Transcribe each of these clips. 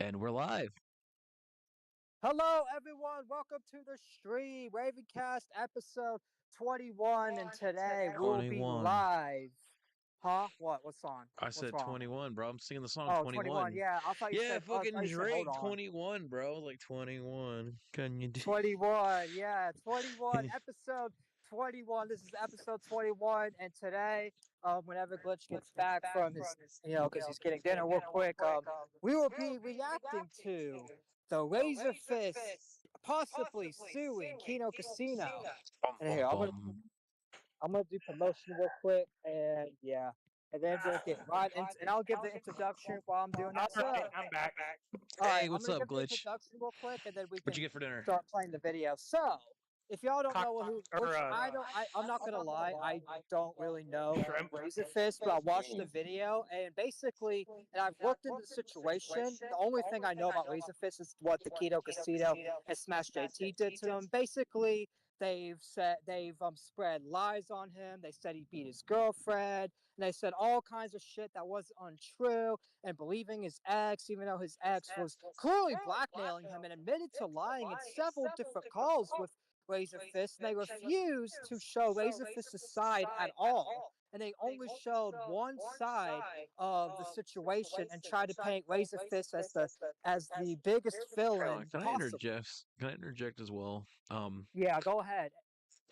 And we're live. Hello, everyone. Welcome to the stream, Ravencast episode 21. And today we'll be 21. live. Huh? What? What song? I What's said wrong? 21, bro. I'm singing the song Oh, 21. 21. Yeah, I thought you Yeah, said. I fucking thought you said. Hold Drake on. 21, bro. Like 21. Can you do? 21. Yeah, 21. Episode 21. This is episode 21. And today, whenever Glitch gets back from his, because he's getting dinner real quick, we will be reacting to the Razor Fist possibly suing Kino Casino. Bum, And bum, here, bum. I'm gonna do promotion real quick, and yeah, and then we'll get right into, and I'll give the introduction while I'm doing that. All So, right, I'm back. all right, Hey, I'm what's gonna up, give the Glitch? introduction real quick, and then we What'd you can get for dinner? start playing the video. So, if y'all don't Cock know who, or which I'm not gonna lie, I don't really know shrimp. Razor Fist, but I watched the video, and basically, and I've looked into the situation. The only thing I know about Razor Fist is what the Keto Casino and Smash JT did to them. Basically, they've spread lies on him. They said he beat his girlfriend, and they said all kinds of shit that was untrue, and believing his ex, even though his ex was clearly blackmailing him and admitted to lying in several different calls with Razor Fist. And they refused to show Razor Fist's side at all. And they only showed one side of the situation and tried to paint Razor Fist as the biggest villain Can I possible. interject? Can I interject as well? Yeah, go ahead.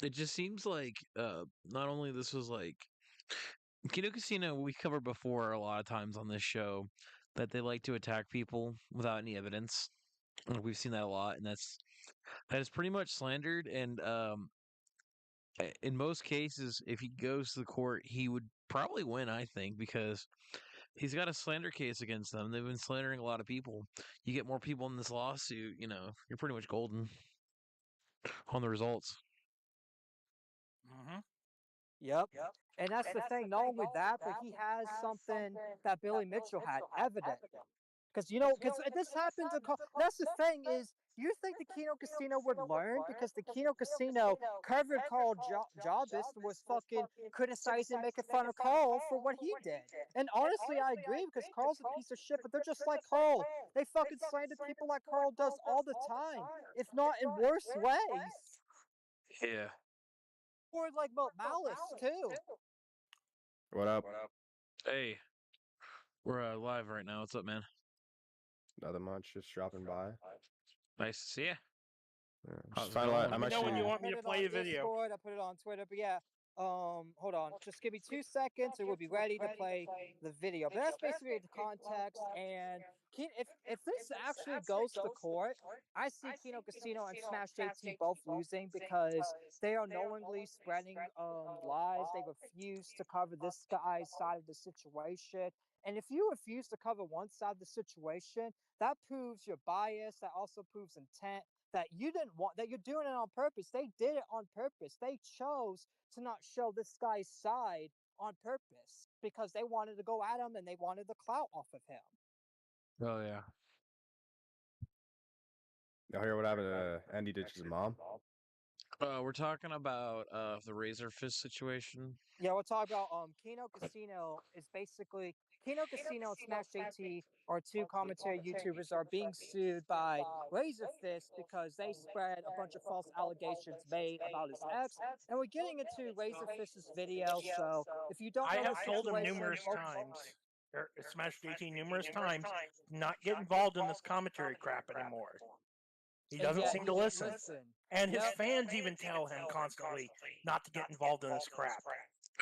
It just seems like not only this was like Kino Casino we covered before a lot of times on this show that they like to attack people without any evidence. And we've seen that a lot, and that is pretty much slandered. And in most cases, if he goes to the court, he would probably win. I think because he's got a slander case against them. They've been slandering a lot of people. You get more people in this lawsuit, you're pretty much golden on the results. Mm-hmm. Yep. And that's the thing. Not only that, but he has something that Billy Mitchell had, evident. Because this happens. That's the thing is, you think the Kino Casino would learn because the Kino Casino covered Carl Jobis and was fucking criticizing, making fun of Carl for what he did. And honestly, I agree because Carl's a piece of shit, but they're just like Carl. They fucking slander people like Carl does all the time, if not in worse ways. Yeah. Or like Malice too. What up? Hey, we're live right now. What's up, man? Nothing much. Just dropping by. Nice to see you. Yeah, How's just it finally, going? I'm Let me know when actually. you want me I to put it play on a video. Discord, I put it on Twitter, but yeah. Hold on. Just give me 2 seconds and we'll be ready to play the video. But that's basically the context. And if this actually goes to court, I see Kino Casino and Smash JT both losing because they are knowingly spreading lies. They refuse to cover this guy's side of the situation. And if you refuse to cover one side of the situation, that proves your bias. That also proves intent, that you didn't want, that you're doing it on purpose. They did it on purpose. They chose to not show this guy's side on purpose because they wanted to go at him and they wanted the clout off of him. Oh yeah. Y'all hear what happened to Andy Ditch's mom? We're talking about the Razor Fist situation. Yeah, we'll talk about Kino Casino is basically Kino Casino and Smash JT are two commentary YouTubers are being sued by Razor Fist because they spread a bunch of false allegations made about his ex. And we're getting into Razor Fist's video, so if you don't I know the have told him situation, numerous times, or Smash JT numerous times, not get involved in this commentary crap anymore. He doesn't seem to listen. And his fans even tell him constantly not to get involved in this crap.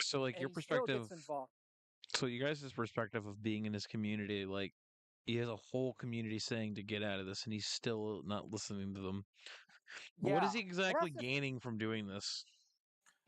So, like, and your he still perspective. gets involved. So, you guys' perspective of being in his community, like, he has a whole community saying to get out of this, and he's still not listening to them. What Yeah, is he and exactly that's the gaining from doing this?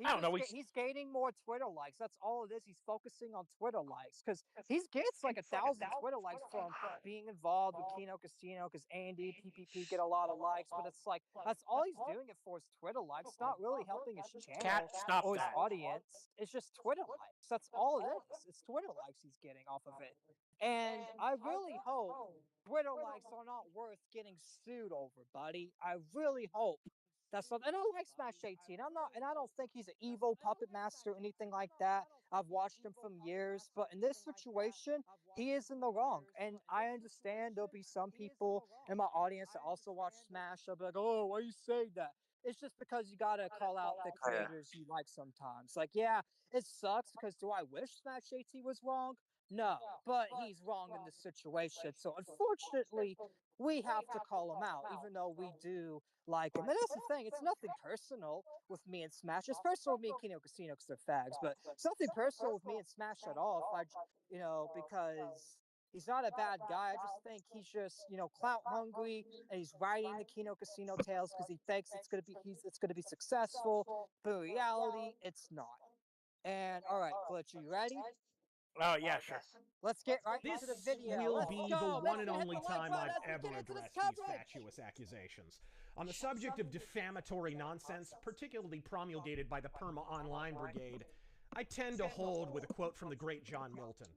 I don't know. he's gaining more Twitter likes. That's all it is. He's focusing on Twitter likes because he gets like 1,000 Twitter likes from being involved with Kino Casino because Andy PPP get a lot of likes. But it's like that's all he's doing it for is Twitter likes. It's not really helping his Cat, channel stop or his that. audience. It's just Twitter likes. That's all it is. It's Twitter likes he's getting off of it. And I really hope Twitter likes are not worth getting sued over, buddy. I really hope that's something. And I like Smash 18. I'm not, and I don't think he's an evil puppet master or anything like that. I've watched him from years, but in this situation, he is in the wrong. And I understand there'll be some people in my audience that also watch Smash. They'll be like, "Oh, why you say that?" It's just because you gotta call out the Oh, yeah. creators you like sometimes. Like, yeah, it sucks because do I wish Smash JT was wrong? No, but he's wrong in this situation. So unfortunately, we have to call him out, even though we do like him. And that's the thing; it's nothing personal with me and Smash. It's personal with me and Kino Casino because they're fags, but it's nothing personal with me and Smash at all. If I, because he's not a bad guy. I just think he's just, clout hungry, and he's riding the Kino Casino tails because he thinks it's gonna be successful, but in reality, it's not. And all right, Glitch, are you ready? Oh, yeah, sure. Let's get right This into the video. will Let's be go. the Make one and sure to hit only the like time button I've as we ever get into this addressed these coverage. fatuous accusations. On the subject of defamatory nonsense, particularly promulgated by the Perma Online Brigade, I tend to hold with a quote from the great John Milton.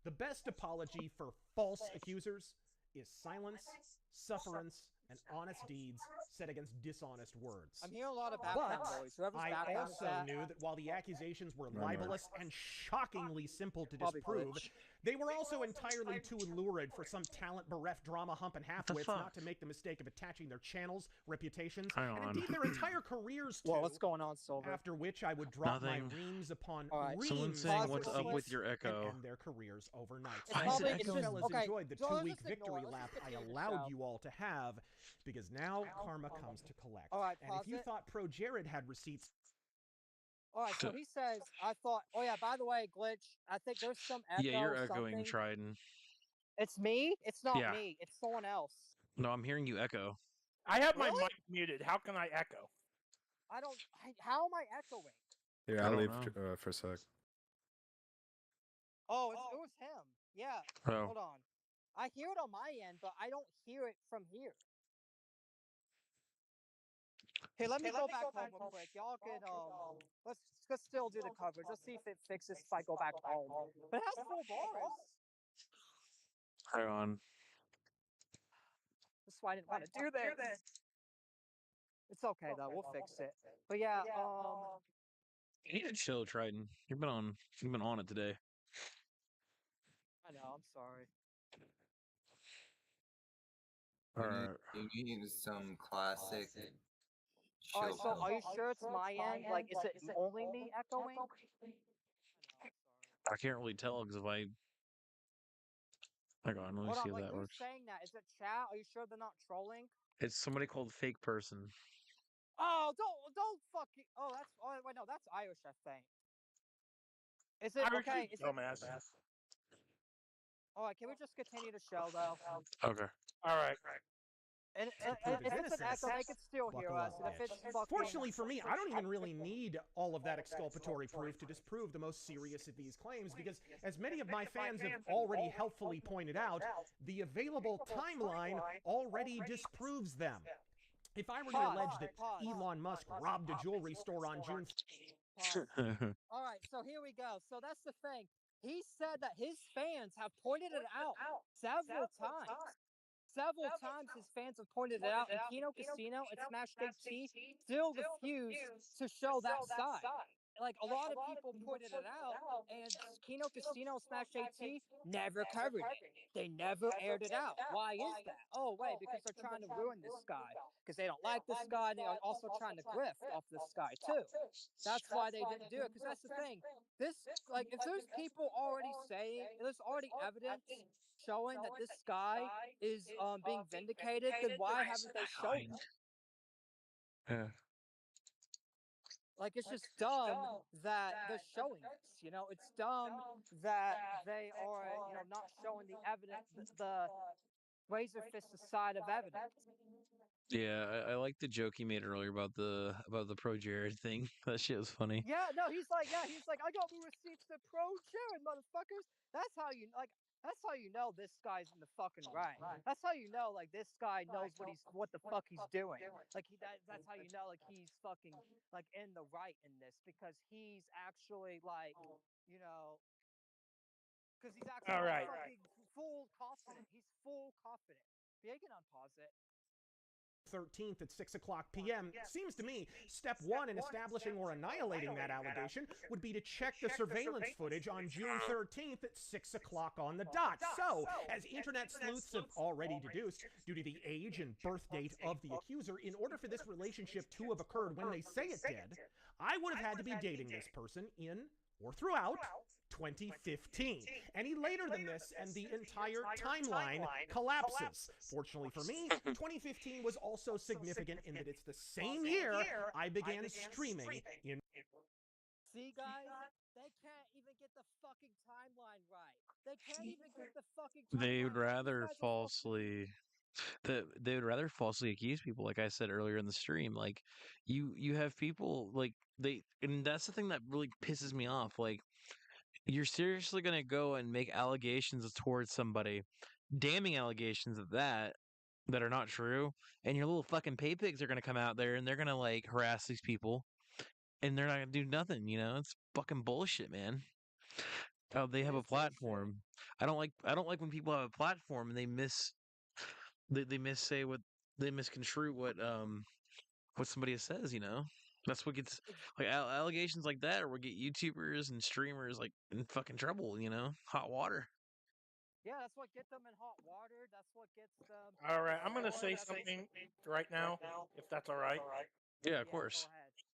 The best apology for false accusers is silence, sufferance, and honest deeds set against dishonest words. I'm hearing a lot of But background noise. Whoever's I background is also that, knew that while the accusations were None libelous and shockingly simple to probably disprove, Glitch. they were also entirely too lurid for some talent-bereft drama humping halfwits fuck? not to make the mistake of attaching their channels, reputations, Hang and on. indeed their entire careers to, Whoa, what's going on, Silver? after which I would drop Nothing. my reams upon All right. Someone's reams saying, of "What's up with receipts your and echo?" end their careers overnight. It's Why I is hope it you echoing? fellas okay. enjoyed the So let's two-week just ignore victory it. Let's lap just I continue the allowed show. you all to have, because now karma comes to collect. All right, And pause if you it. thought Pro Jared had receipts. All right, so he says, I thought, oh yeah, by the way, Glitch, I think there's some Yeah, echo you're or echoing, something. Trident. It's me? It's not Yeah. me. It's someone else. No, I'm hearing you echo. I have my Really? mic muted. How can I echo? How am I echoing? Here, I I'll don't leave know. for a sec. Oh, it was him. Yeah, Oh. hold on. I hear it on my end, but I don't hear it from here. Hey, let me go back home real quick. Y'all can let's still do the coverage. Let's see if it fixes if I go back home. But it has full bars. Hang on. That's why I didn't want to do this. It's okay though, we'll fix it. But yeah, You need to chill, Trident. You've been on it today. I know, I'm sorry. All right. You need some classic All right, chill so pill. are you sure it's my end? Like, is it only me echoing? I know, I'm sorry. I can't really tell because if I hang on, let me Hold see on, if like, that who's works. saying that? Is it chat? Are you sure they're not trolling? It's somebody called Fake Person. Oh, don't fucking. Oh, wait, no, that's Irish, I think. Is it Irish okay? Is it? dumbass. All right, can we just continue the show though? Okay. All right. And prove if his it's an innocence, echo, they can still hear buckle us. up, And if bitch. it's fucking. Fortunately for me, I don't even really need all of that exculpatory proof to disprove the most serious of these claims, because as many of my fans have already helpfully pointed out, the available timeline already disproves them. If I were to allege that Elon Musk robbed a jewelry store on June. All right, so here we go. So that's the thing. He said that his fans have pointed it out several times. Several times his fans have pointed it out, and Kino Casino and Smash JT still refuse to show that side. Like, a lot of people pointed it out, and Kino Casino and Smash JT never covered it. They never aired it out. Why is that? Oh, wait, because they're trying to ruin this guy. Because they don't like this guy, and they are also trying to grift off this guy, too. That's why they didn't do it, because that's the thing. This, like, if there's people already saying, there's already evidence showing that this guy is being vindicated, then why haven't they shown it? Yeah. Like, it's just dumb that they're showing this. It's dumb that they are, not showing the evidence, the razor fist side of evidence. Yeah, I like the joke he made earlier about the Pro Jared thing. That shit was funny. Yeah, no, he's like, I got the receipts to Pro Jared, motherfuckers. That's how you know this guy's in the fucking right. That's how you know, like, this guy knows what the fuck he's doing. Like, that's how you know, like, he's fucking, like, in the right in this, because he's actually, like, because he's actually All right. fucking full confident. He's full confident. Yeah, you can unpause it. 13th at 6 o'clock p.m. Seems to me step one in establishing or annihilating that allegation would be to check the surveillance footage on June 13th at 6 o'clock on the dot. So, as internet sleuths have already deduced, due to the age and birth date of the accuser, in order for this relationship to have occurred when they say it did, I would have had to be dating this person in or throughout 2015. Any later than this, and the entire timeline collapses. Fortunately for me, 2015 was also significant in that it's the same year I began streaming in. See, guys, they can't even get the fucking timeline right. They can't even get the fucking timeline They would right. These rather guys are fucking falsely they would rather falsely accuse people, like I said earlier in the stream. Like you have people like they, and that's the thing that really pisses me off. Like, you're seriously gonna go and make allegations towards somebody, damning allegations of that are not true, and your little fucking pay pigs are gonna come out there and they're gonna like harass these people, and they're not gonna do nothing. It's fucking bullshit, man. Oh, they It have a is bullshit. platform. I don't like when people have a platform and they missay what they misconstrue what somebody says. That's what gets like allegations like that, or what get YouTubers and streamers like in fucking trouble. Hot water. Yeah, that's what gets them in hot water. That's what gets them All right, I'm going to destroyed. say That's something right now, if that's all right. Yeah, of Yeah, go course.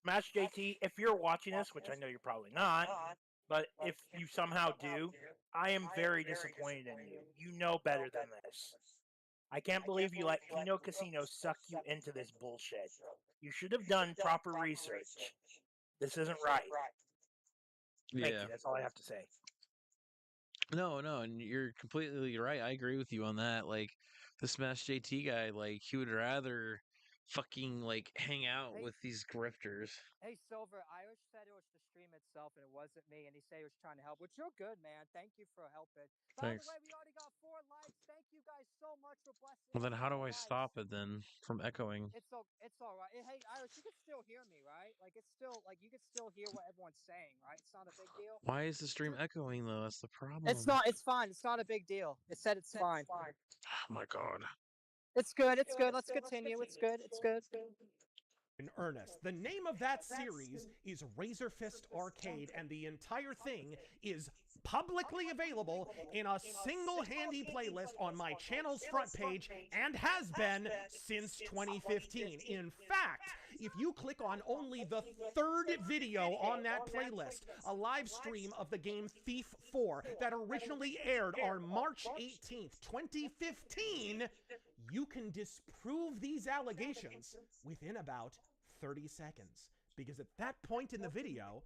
ahead. Smash JT, if you're watching this, which I know you're probably not, but if you somehow do, I am very disappointed in you. You know better than this. I can't believe you let Kino Casino suck you into this bullshit. You should have done proper research. This isn't right. Thank Yeah. you. That's all I have to say. No, and you're completely right. I agree with you on that. Like, the Smash JT guy, like, he would rather fucking like hang out Hey, with these grifters. hey, Silver. Irish said it was the stream itself and it wasn't me, and he said he was trying to help, which you're good, man. Thank you for helping. By the Thanks. way, we already got 4 likes. Thank you guys so much for blessing Well, us then with how do more I likes. stop it then from echoing? It's all right. Hey, Irish, you can still hear me, right? Like, it's still like you can still hear what everyone's saying, right? It's not a big deal. Why is the stream echoing though? That's the problem. It's not. It's fine. It's not a big deal. It said it's fine. Oh my god. It's good. It's good. Let's continue. It's good. It's good. In earnest. The name of that series is Razor Fist Arcade, and the entire thing is publicly available in a single handy playlist on my channel's front page, and has been since 2015. In fact, if you click on only the 3rd video on that playlist, a live stream of the game Thief 4 that originally aired on March 18th, 2015, you can disprove these allegations within about 30 seconds, because at that point in the video,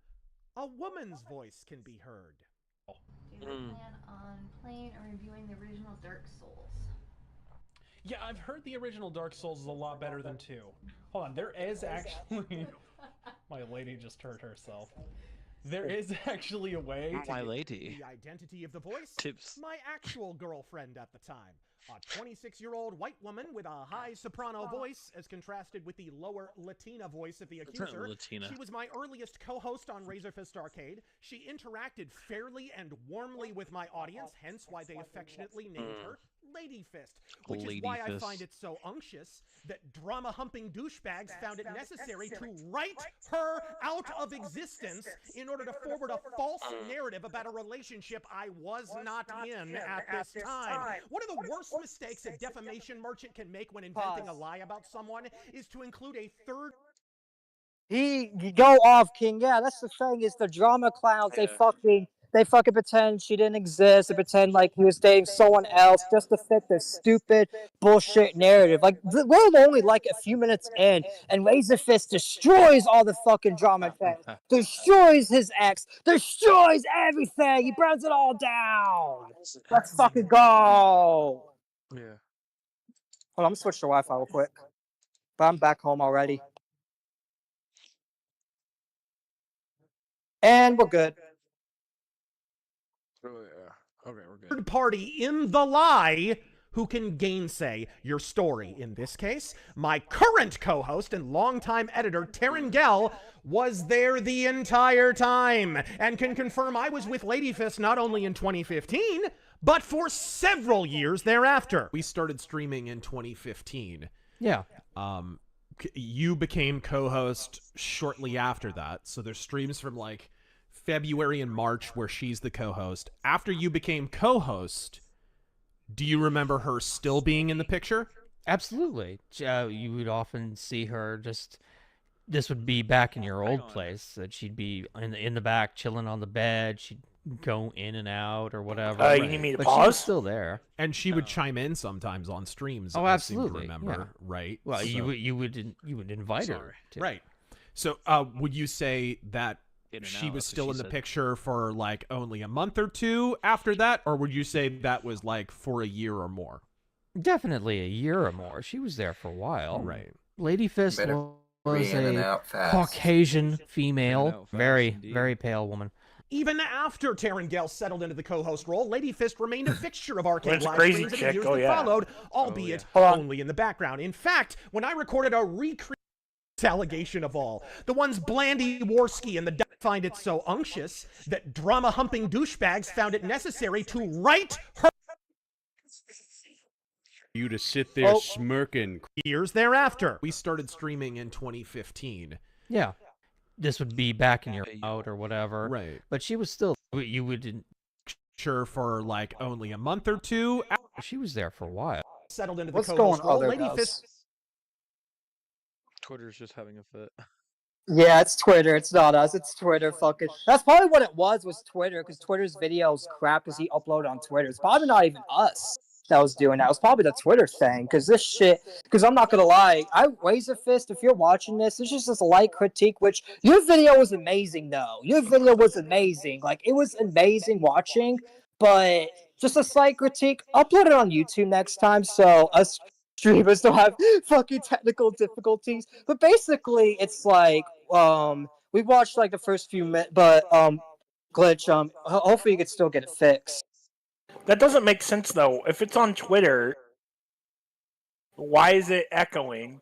a woman's voice can be heard. Do you plan on playing or reviewing the original Dark Souls? Yeah, I've heard the original Dark Souls is a lot better than 2. Hold on, there is actually... My lady just hurt herself. There is actually a way to My lady. The identity of the voice? Tips. My actual girlfriend at the time. A 26-year-old white woman with a high soprano voice, as contrasted with the lower Latina voice of the accuser. Latina. She was my earliest co-host on Razor Fist Arcade. She interacted fairly and warmly with my audience, hence why they affectionately named her Lady Fist. Which is why I find it so unctuous that drama-humping douchebags found it necessary to write her out of existence in order to forward a false narrative about a relationship I was not in at this time. One of the worst mistakes a defamation merchant can make when inventing a lie about someone is to include a third... You go off, King. Yeah, that's the thing. Is the drama clowns? They fucking pretend she didn't exist. They pretend like he was dating someone else just to fit their stupid bullshit narrative. Like, we're only like a few minutes in, and Razorfist destroys all the fucking drama channels, destroys his ex, destroys everything. He burns it all down. Let's fucking go. Yeah. Hold on, I'm gonna switch to Wi-Fi real quick. But I'm back home already. And we're good. Oh yeah. Okay, we're good. third party in the lie who can gainsay your story. In this case, my current co-host and longtime editor, Taryn Gell, was there the entire time and can confirm I was with Ladyfist not only in 2015, but for several years thereafter. We started streaming in 2015. Yeah. You became co-host shortly after that. So there's streams from like February and March where she's the co-host. After you became co-host, do you remember her still being in the picture? Absolutely. You would often see her just. This would be back in your old place. That she'd be in the back, chilling on the bed. She'd go in and out or whatever. You need me to but pause? she was still there, and she would chime in sometimes on streams. Oh, I absolutely. seem to remember, yeah. right? Well, so, you would invite her, to. Right? So, would you say that she was still in the picture for like only a month or two after that, or would you say that was like for a year or more? Definitely a year or more. She was there for a while. Right. Lady Fist was a Caucasian female, very pale woman. Even after Taryn Gale settled into the co-host role, Lady Fist remained a fixture of arcade live crazy streams in chick. the years that followed, albeit only in the background. In fact, when I recorded a recreation allegation of all, the ones Blandy Warski and the find it so unctuous that drama-humping douchebags found it necessary to write her you to sit there smirking. Years thereafter, we started streaming in 2015. Yeah. This would be back in your out or whatever. Right. But she was still, you would sure for like only a month or two. She was there for a while. Settled into the What's going on there, Lady guys? Fist. Twitter's just having a fit. Yeah, it's Twitter. It's not us. It's Twitter. Fucking. That's probably what it was Twitter, because Twitter's videos crap because he uploaded on Twitter. It's probably not even us that was doing that. It was probably the Twitter thing, because this shit. Because I'm not gonna lie, Razor Fist, if you're watching this, it's just this light critique. Which your video was amazing, though. Your video was amazing. Like, it was amazing watching, but just a slight critique. Upload it on YouTube next time, so us streamers don't have fucking technical difficulties. But basically, it's like we watched like the first few minutes, but glitch. Hopefully you can still get it fixed. That doesn't make sense though. If it's on Twitter, why is it echoing?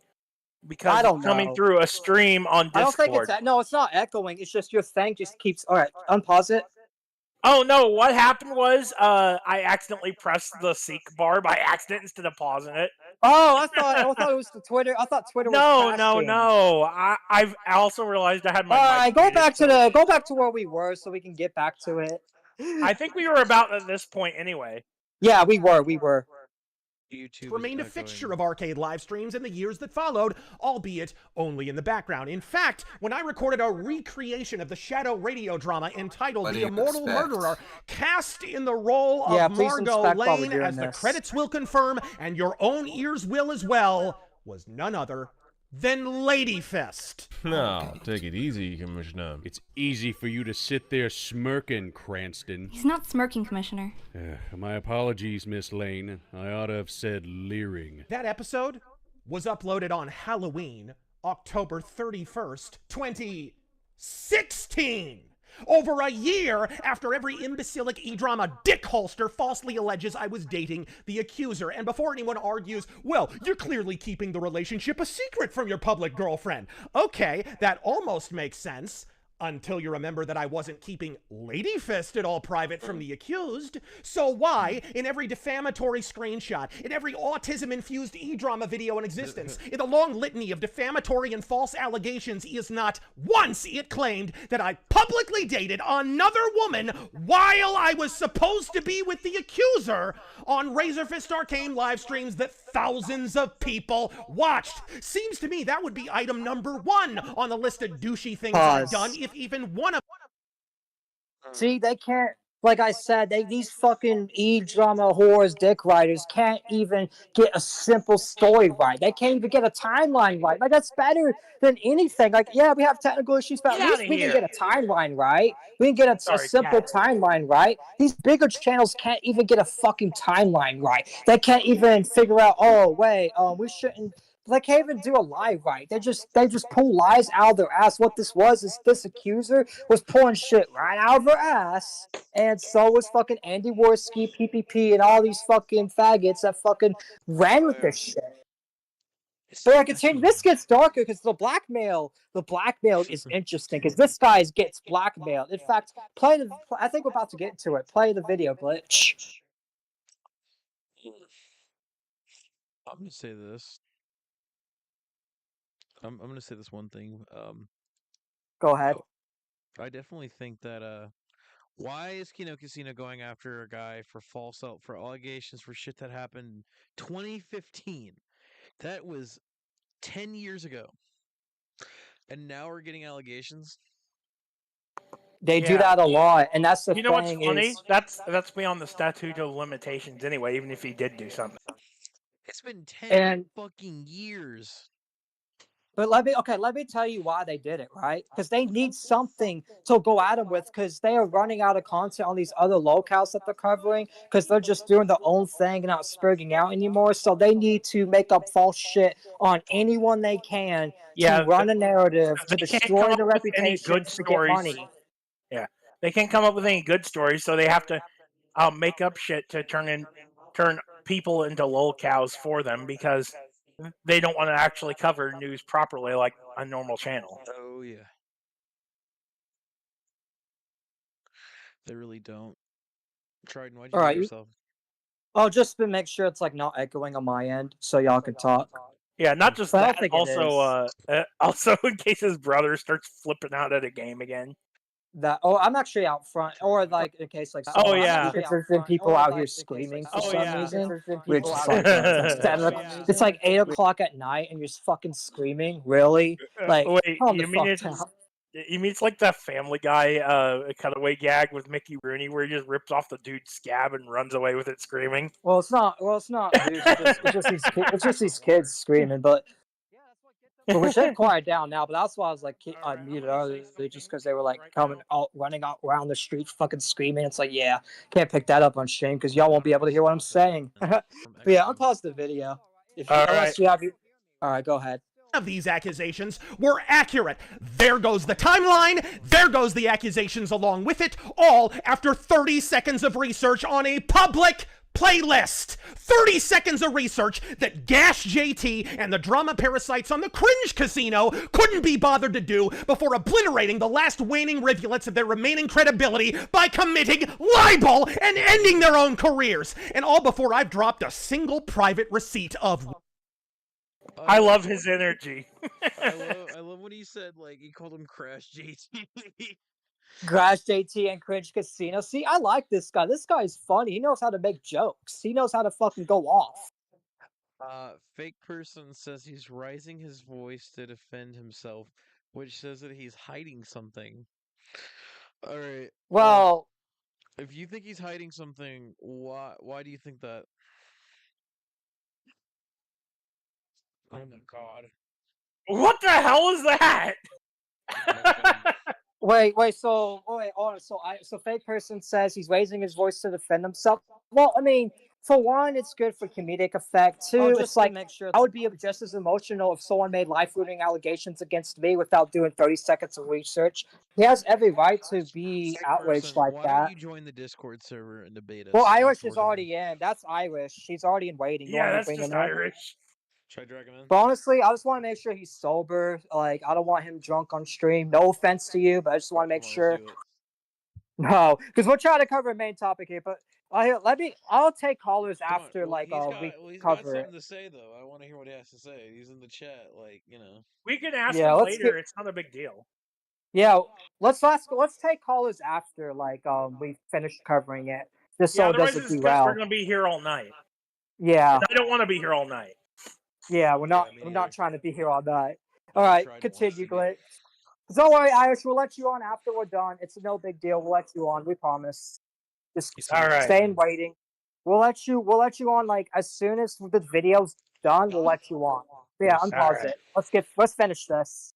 Because I don't it's coming know. through a stream on Discord. I don't think it's no. It's not echoing. It's just your thing just keeps. All right, unpause it. Oh no! What happened was I accidentally pressed the seek bar by accident instead of pausing it. Oh, I thought it was the Twitter. I thought Twitter was No. I also realized I had my. All right, go back to where we were so we can get back to it. I think we were about at this point anyway. Yeah, we were. YouTube remained a fixture of arcade live streams in the years that followed, albeit only in the background. In fact, when I recorded a recreation of the Shadow radio drama entitled The Immortal Murderer, cast in the role of Margot Lane, as the credits will confirm, and your own ears will as well, was none other than Lady Fist. No, take it easy, Commissioner. It's easy for you to sit there smirking, Cranston. He's not smirking, Commissioner. My apologies, Miss Lane. I ought to have said leering. That episode was uploaded on Halloween, October 31st, 2016. Over a year after every imbecilic e-drama dick holster falsely alleges I was dating the accuser. And before anyone argues, well, you're clearly keeping the relationship a secret from your public girlfriend. Okay, that almost makes sense. Until you remember that I wasn't keeping Lady Fist at all private from the accused. So why, in every defamatory screenshot, in every autism-infused e-drama video in existence, in the long litany of defamatory and false allegations, is not once it claimed that I publicly dated another woman while I was supposed to be with the accuser on Razor Fist Arcane live streams that thousands of people watched? Seems to me that would be item number 1 on the list of douchey things I've done, if even one of. See, they can't. Like I said, these fucking e-drama whores, dick writers can't even get a simple story right. They can't even get a timeline right. Like, that's better than anything. Like, yeah, we have technical issues, but at least we can get a timeline right. We can get a simple timeline right. These bigger channels can't even get a fucking timeline right. They can't even figure out, oh, wait, we shouldn't. They can't even do a lie right. They just pull lies out of their ass. What this was is this accuser was pulling shit right out of her ass, and so was fucking Andy Worski, PPP, and all these fucking faggots that fucking ran with this shit. But I continue. This gets darker because the blackmail is interesting because this guy gets blackmailed. In fact, I think we're about to get into it. Play the video, Glitch. I'm gonna say this. I'm gonna say this one thing. Go ahead. I definitely think that why is Kino Casino going after a guy for for allegations for shit that happened 2015? That was 10 years ago. And now we're getting allegations? They do that a lot, and that's the You know what's thing funny? is That's beyond the statute of limitations anyway, even if he did do something. It's been 10 And fucking years. but let me tell you why they did it, right? Because they need something to go at them with, because they are running out of content on these other locales that they're covering, because they're just doing their own thing and not spurging out anymore. So they need to make up false shit on anyone they can to run a narrative to They can't come destroy up their with any good reputations to get stories. money. Yeah, they can't come up with any good stories, so they have to make up shit to turn people into lolcows for them, because they don't want to actually cover news properly like a normal channel. Oh yeah. They really don't. Trident, why'd you All mute right. yourself? Oh, just to make sure it's like not echoing on my end, so y'all can talk. Yeah, not just But I that. don't think it is. Also in case his brother starts flipping out at a game again. I'm actually out front, or like in case like Oh, someone yeah. because there's been people out here screaming for Oh, some yeah. reason, which is like Yeah. it's like 8 o'clock at night and you're just fucking screaming. Really? Like, Wait, calm the you mean fuck down. you mean it's like that Family Guy cutaway gag with Mickey Rooney where he just rips off the dude's scab and runs away with it screaming? Well, it's not. Dude. It's just these kids screaming, but which they quiet down now. But that's why I was like, I muted earlier, just because they were like running out around the street, fucking screaming. It's like, yeah, can't pick that up on stream because y'all won't be able to hear what I'm saying. But yeah, unpause the video. Unless you have. All right, go ahead. Of these accusations were accurate. There goes the timeline. There goes the accusations along with it, all after 30 seconds of research on a public playlist. 30 seconds of research that Gash JT and the drama parasites on the Cringe Casino couldn't be bothered to do before obliterating the last waning rivulets of their remaining credibility by committing libel and ending their own careers. And all before I've dropped a single private receipt of... I love his energy. I love what he said. Like, he called him Crash JT. Crash JT and Cringe Casino. See, I like this guy. This guy's funny. He knows how to make jokes. He knows how to fucking go off. Fake person says he's raising his voice to defend himself, which says that he's hiding something. All right. Well, if you think he's hiding something, why do you think that? Oh my god. What the hell is that? So fake person says he's raising his voice to defend himself. Well, I mean, for one, it's good for comedic effect. Two, it's like I would be just as emotional if someone made life-ruining allegations against me without doing 30 seconds of research. He has every right to be outraged like why that. don't you join the Discord server and debate us? Well, Irish is already in. That's Irish. He's already in waiting. Yeah, that's just Irish. Should I drag him in? But honestly, I just want to make sure he's sober. Like, I don't want him drunk on stream. No offense to you, but I just want to make sure. No, because we're trying to cover a main topic here. But I'll take callers after we he's cover got something it. to say though. I want to hear what he has to say. He's in the chat, like, you know. We can ask him later. It's not a big deal. Yeah, let's take callers after we finish covering it. Just so it doesn't derail. We're gonna be here all night. Yeah. And I don't want to be here all night. Yeah, we're not trying to be here all night. All right, continue, Glitch. Don't worry, Irish. We'll let you on after we're done. It's no big deal. We'll let you on. We promise. Just stay in waiting. We'll let you on as soon as the video's done. We'll let you on. But yeah, unpause it. Let's finish this.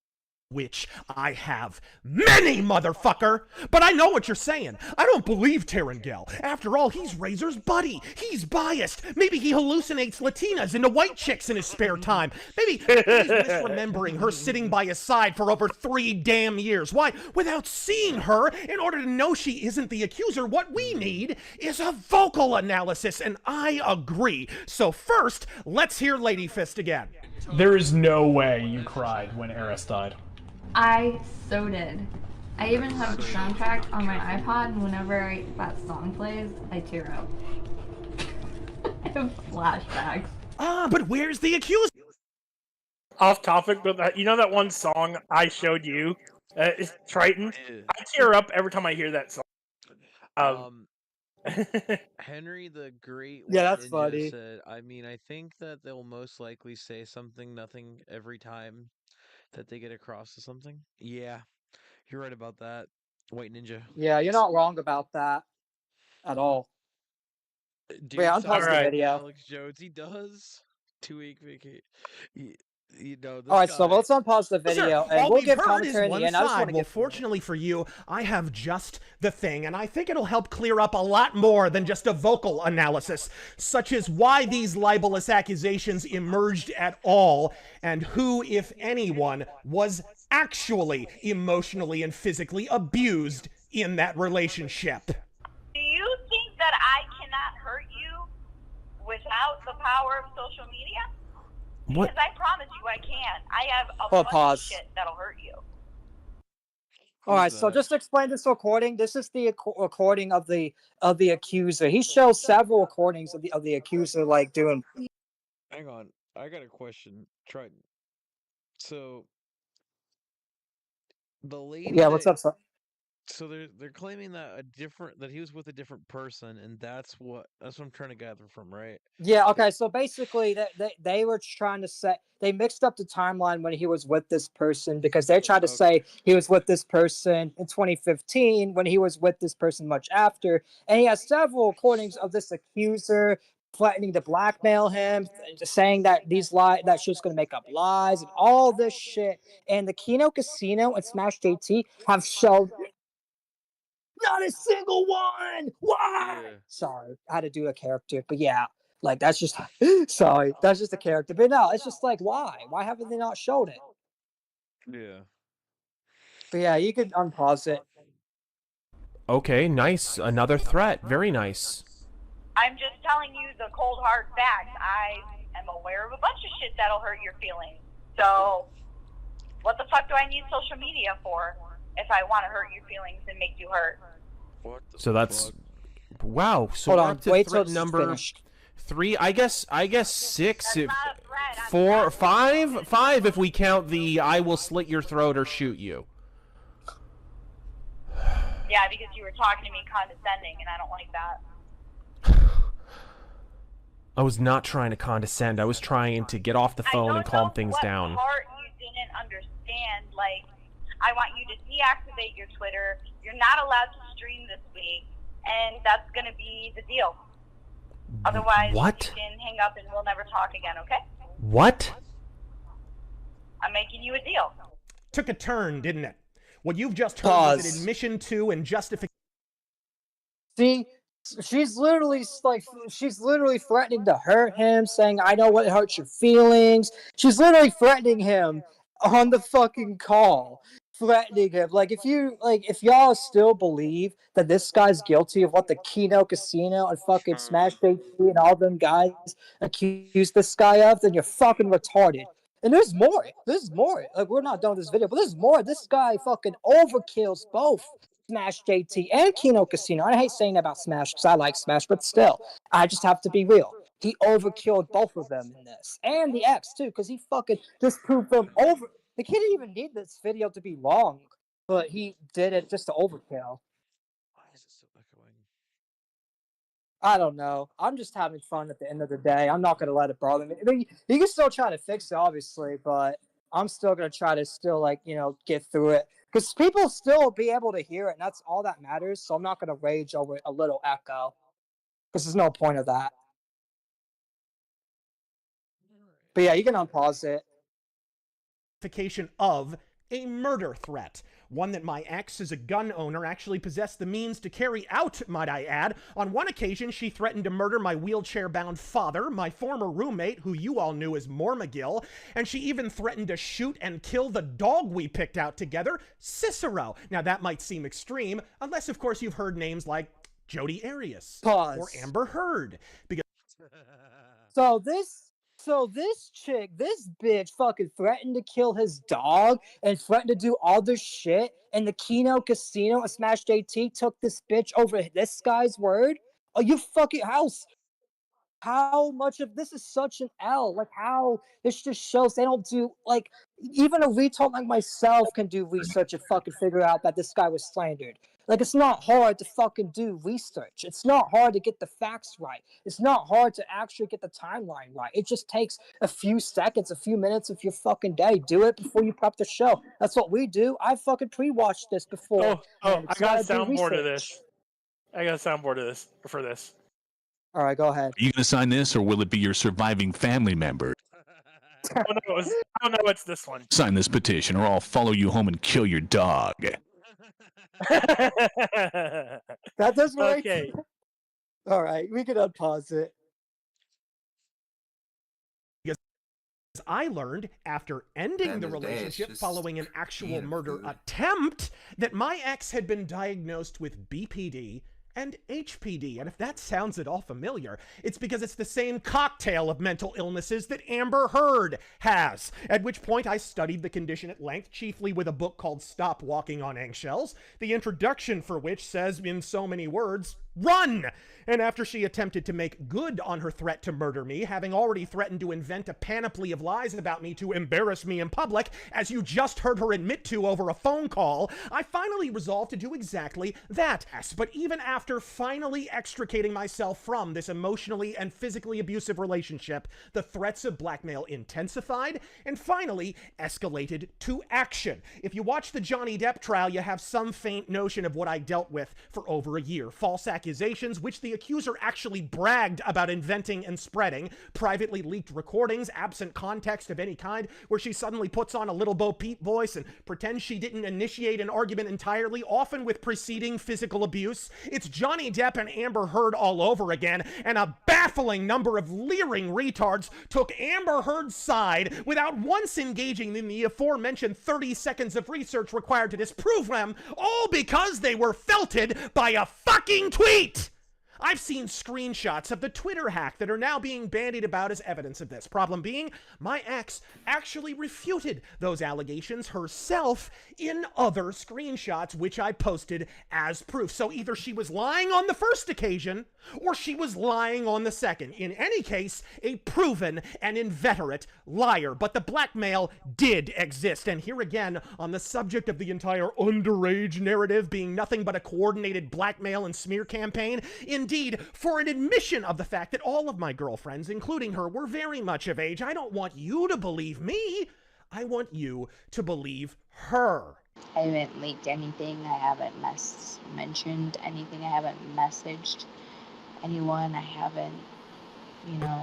Which I have many, motherfucker! But I know what you're saying. I don't believe Terengel. After all, he's Razor's buddy. He's biased. Maybe he hallucinates Latinas into white chicks in his spare time. Maybe he's misremembering her sitting by his side for over 3 damn years. Why, without seeing her, in order to know she isn't the accuser, what we need is a vocal analysis, and I agree. So first, let's hear Lady Fist again. There is no way you cried when Eris died. I so did. I even have the soundtrack on my iPod, and whenever that song plays, I tear up. I have flashbacks. But where's the accuser? Off topic, but you know that one song I showed you, Triton. I tear up every time I hear that song. Henry the Great Yeah, White that's Ninja funny. said, I mean, I think that they'll most likely say something, nothing every time that they get across to something. Yeah, you're right about that, White Ninja. Yeah, you're not wrong about that at all. But yeah, Dude, unpause sounds the like video. Alex Jones. He does 2 week vacation. You know, All this right, so guy. let's unpause the video, and All we'll we've give heard is commentary in the one end. I just want side. to Well, get through it. fortunately for you, I have just the thing, and I think it'll help clear up a lot more than just a vocal analysis, such as why these libelous accusations emerged at all, and who, if anyone, was actually emotionally and physically abused in that relationship. Do you think that I cannot hurt you without the power of social media? What? Because I promise you I can. I have a Hold, bunch pause. of shit that'll hurt you. All right, so just to explain this recording. This is the recording of the accuser. He shows several recordings of the accuser, like doing. Hang on, I got a question, Triton. So the lady Yeah, what's that up, sir? so they're claiming that he was with a different person, and that's what I'm trying to gather from, right? Yeah, okay, so basically they were trying to say they mixed up the timeline when he was with this person, because they tried to say he was with this person in 2015 when he was with this person much after, and he has several recordings of this accuser threatening to blackmail him, saying that that shit's gonna make up lies and all this shit. And the Kino Casino and Smash JT have shown not a single one. Why? Yeah. Sorry, I had to do a character, but yeah, like that's just sorry, that's just a character. But no, it's just like why? Why haven't they not showed it? Yeah. But yeah, you could unpause it. Okay, nice. Another threat. Very nice. I'm just telling you the cold hard facts. I am aware of a bunch of shit that'll hurt your feelings. So, what the fuck do I need social media for if I want to hurt your feelings and make you hurt? So that's wow. So Hold we're on, up to wait till threat it's number finished. 3. I guess 6. 4, 5, 5 if we count the I will slit your throat or shoot you. Yeah, because you were talking to me condescending, and I don't like that. I was not trying to condescend. I was trying to get off the phone and calm things down. Part you didn't understand, like, I want you to deactivate your Twitter. You're not allowed to stream this week, and that's going to be the deal. Otherwise, What? you can hang up and we'll never talk again, okay? What? I'm making you a deal. Took a turn, didn't it? What you've just heard was Pause. an admission to and justification. See, she's literally threatening to hurt him, saying, "I know what hurts your feelings." She's literally threatening him on the fucking call. Threatening him. Like if y'all still believe that this guy's guilty of what the Kino Casino and fucking Smash JT and all them guys accuse this guy of, then you're fucking retarded. And there's more. There's more. Like, we're not done with this video, but there's more. This guy fucking overkills both Smash JT and Kino Casino. I hate saying that about Smash because I like Smash, but still, I just have to be real. He overkilled both of them in this, and the X too, because he fucking just proved them over. The kid didn't even need this video to be long, but he did it just to overkill. Why is it so echoing? I don't know. I'm just having fun at the end of the day. I'm not gonna let it bother me. I mean, you can still try to fix it, obviously, but I'm still gonna try to still get through it because people still be able to hear it, and that's all that matters. So I'm not gonna rage over a little echo because there's no point of that. But yeah, you can unpause it. Of a murder threat. One that my ex, as a gun owner, actually possessed the means to carry out, might I add. On one occasion, she threatened to murder my wheelchair-bound father, my former roommate, who you all knew as Mormagil, and she even threatened to shoot and kill the dog we picked out together, Cicero. Now, that might seem extreme, unless, of course, you've heard names like Jodi Arias. Pause. Or Amber Heard. Because So this chick, this bitch fucking threatened to kill his dog and threatened to do all this shit, and the Kino Casino and Smash JT took this bitch over this guy's word? Are you fucking house? how much of this is such an L. Like how this just shows they don't do like even a retard like myself can do research and fucking figure out that this guy was slandered. Like it's not hard to fucking do research. It's not hard to get the facts right. It's not hard to actually get the timeline right. It just takes a few seconds, a few minutes of your fucking day. Do it before you prep the show. That's what we do. I fucking pre-watched this before. I got a gotta do soundboard of research. this. I got a soundboard of this for this. All right, go ahead. Are you going to sign this, or will it be your surviving family member? Oh no, it's this one. Sign this petition, or I'll follow you home and kill your dog. That doesn't relate. Okay. All right, we can unpause it. I learned after ending the relationship following an actual murder attempt that my ex had been diagnosed with BPD and HPD. And if that sounds at all familiar, it's because it's the same cocktail of mental illnesses that Amber Heard has. At which point I studied the condition at length, chiefly with a book called Stop Walking on Eggshells, the introduction for which says in so many words, run! And after she attempted to make good on her threat to murder me, having already threatened to invent a panoply of lies about me to embarrass me in public, as you just heard her admit to over a phone call, I finally resolved to do exactly that. But even after finally extricating myself from this emotionally and physically abusive relationship, the threats of blackmail intensified and finally escalated to action. If you watch the Johnny Depp trial, you have some faint notion of what I dealt with for over a year. False accusations, which the accuser actually bragged about inventing and spreading, privately leaked recordings, absent context of any kind, where she suddenly puts on a Little Bo Peep voice and pretends she didn't initiate an argument entirely, often with preceding physical abuse. It's Johnny Depp and Amber Heard all over again, and a baffling number of leering retards took Amber Heard's side without once engaging in the aforementioned 30 seconds of research required to disprove them, all because they were felted by a fucking tweet! I've seen screenshots of the Twitter hack that are now being bandied about as evidence of this. Problem being, my ex actually refuted those allegations herself in other screenshots, which I posted as proof. So either she was lying on the first occasion, or she was lying on the second. In any case, a proven and inveterate liar. But the blackmail did exist. And here again, on the subject of the entire underage narrative being nothing but a coordinated blackmail and smear campaign, indeed, for an admission of the fact that all of my girlfriends, including her, were very much of age, I don't want you to believe me. I want you to believe her. I haven't leaked anything. I haven't mentioned anything. I haven't messaged anyone. I haven't,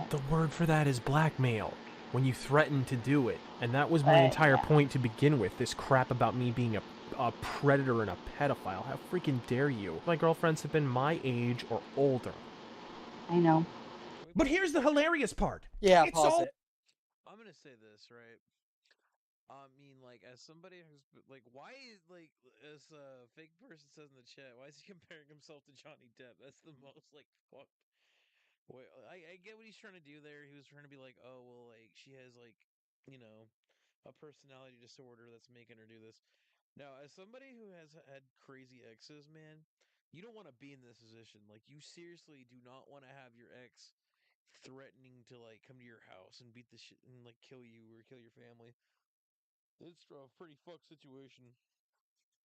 The word for that is blackmail. When you threaten to do it. And that was my entire point to begin with. This crap about me being a predator and a pedophile. How freaking dare you? My girlfriends have been my age or older. I know. But here's the hilarious part. Yeah, it's pause all... it. I'm gonna say this, right? I mean, like, as somebody who's, like, why is, like, as a fake person says in the chat, why is he comparing himself to Johnny Depp? That's the most, like, fucked. Wait, I get what he's trying to do there. He was trying to be like, oh, well, like, she has, like, a personality disorder that's making her do this. Now, as somebody who has had crazy exes, man, you don't want to be in this position. Like, you seriously do not want to have your ex threatening to, like, come to your house and beat the shit and, like, kill you or kill your family. It's a pretty fucked situation.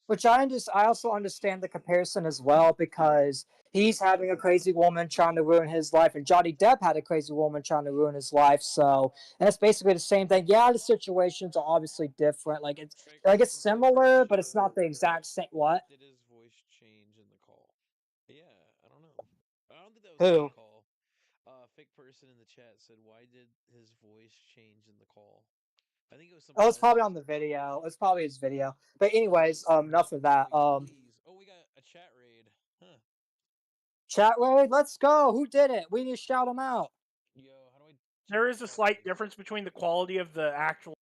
Which I also understand the comparison as well, because he's having a crazy woman trying to ruin his life, and Johnny Depp had a crazy woman trying to ruin his life. So, and it's basically the same thing. Yeah, the situations are obviously different. Like it's similar, but it's not the exact same. What? Did his voice change in the call? Yeah, I don't know. I don't think that was Who? a call. Fake person in the chat said, "Why did his voice change in the call?" I think it was something. Oh, it's probably on the video. It's probably his video. But anyways, enough of that. Oh, we got a chat raid. Huh. Chat raid, let's go. Who did it? We need to shout them out. Yo, how do I? There is a slight difference between the quality of the actual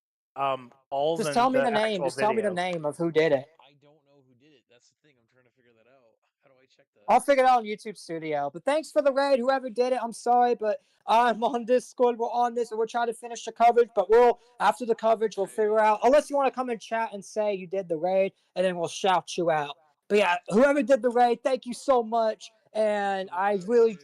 calls Just and tell me the name. actual Just tell me the videos. name of who did it. I don't know who did it. That's the thing. I'm trying to figure that out. How do I check that? I'll figure it out on YouTube Studio. But thanks for the raid, whoever did it. I'm sorry, but I'm on Discord. We're on this, and we're trying to finish the coverage. But after the coverage, we'll figure out. Unless you want to come in chat and say you did the raid, and then we'll shout you out. But yeah, whoever did the raid, thank you so much. And I really,